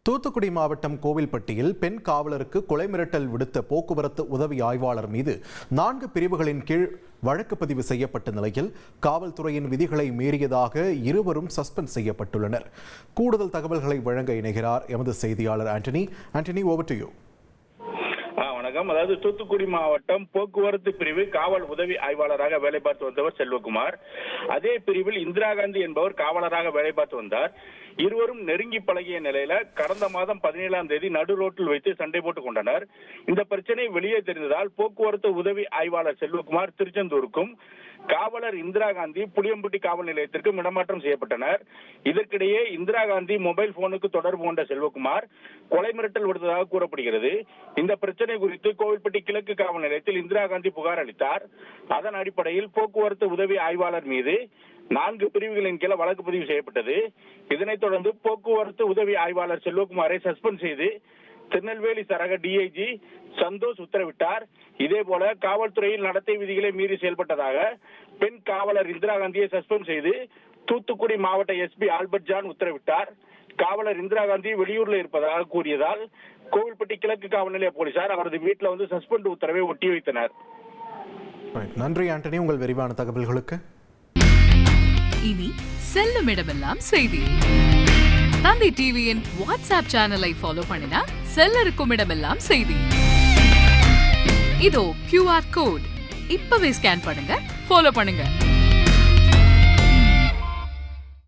தூத்துக்குடி மாவட்டம் கோவில்பட்டியில் பெண் காவலருக்கு கொலை மிரட்டல் விடுத்த போக்குவரத்து உதவி ஆய்வாளர் மீது 4 பிரிவுகளின் கீழ் வழக்கு பதிவு செய்யப்பட்ட நிலையில் காவல்துறையின் விதிகளை மீறியதாக இருவரும் சஸ்பெண்ட் செய்யப்பட்டுள்ளனர். கூடுதல் தகவல்களை வழங்க இணைகிறார் எமது செய்தியாளர் Antony. Antony, over to you. வணக்கம். அதாவது தூத்துக்குடி மாவட்டம் போக்குவரத்து பிரிவு காவல் உதவி ஆய்வாளராக வேலை பார்த்து வந்தவர் செல்வகுமார். அதே பிரிவில் இந்திரா காந்தி என்பவர் காவலராக வேலை பார்த்து வந்தார். இருவரும் நெருங்கி பழகிய நிலையில கடந்த மாதம் 17ஆம் தேதி நடு ரோட்டில் வைத்து சண்டை போட்டுக் கொண்டனர். இந்த பிரச்சனை வெளியே தெரிந்ததால் போக்குவரத்து உதவி ஆய்வாளர் செல்வகுமார் திருச்செந்தூருக்கும் காவலர் இந்திரா காந்தி புளியம்பட்டி காவல் நிலையத்திற்கும் இடமாற்றம் செய்யப்பட்டனர். இதற்கிடையே இந்திரா காந்தி மொபைல் போனுக்கு தொடர்பு கொண்ட செல்வகுமார் கொலை மிரட்டல் விடுத்ததாக கூறப்படுகிறது. இந்த பிரச்சனை குறித்து கோவில்பட்டி கிழக்கு காவல் நிலையத்தில் இந்திரா காந்தி புகார் அளித்தார். அதன் அடிப்படையில் போக்குவரத்து உதவி ஆய்வாளர் மீது 4 பிரிவுகளின் கீழ் வழக்கு பதிவு செய்யப்பட்டது. இதனைத் தொடர்ந்து போக்குவரத்து உதவி ஆய்வாளர் செல்வகுமாரை சஸ்பெண்ட் செய்து திருநெல்வேலி சரக டிஐஜி சந்தோஷ் உத்தரவிட்டார். இதேபோல காவல்துறையில் நடத்தை விதிகளை மீறி செயல்பட்டதாக பெண் காவலர் இந்திரா காந்தியை சஸ்பெண்ட் செய்து தூத்துக்குடி மாவட்ட எஸ்பி ஆல்பர்ட் ஜான் உத்தரவிட்டார். காவலர் இந்திரா காந்தி வெளியூர்ல இருப்பதாக கூறியதால் கோவில்பட்டி கிழக்கு காவல் நிலைய போலீசார் அவரது வீட்டில் வந்து சஸ்பெண்ட் உத்தரவை ஒட்டி வைத்தனர். நன்றி ஆண்டனி, உங்கள் விரிவான தகவல்களுக்கு. இனி செல்லும் இடமெல்லாம் செய்தி. தந்தி டிவியின் வாட்ஸ்அப் சேனலை ஃபாலோ பண்ணினா செல்ல இருக்கும் இடமெல்லாம் செய்தி. இதோ QR கோட் இப்பவே ஸ்கேன் பண்ணுங்க, ஃபாலோ பண்ணுங்க.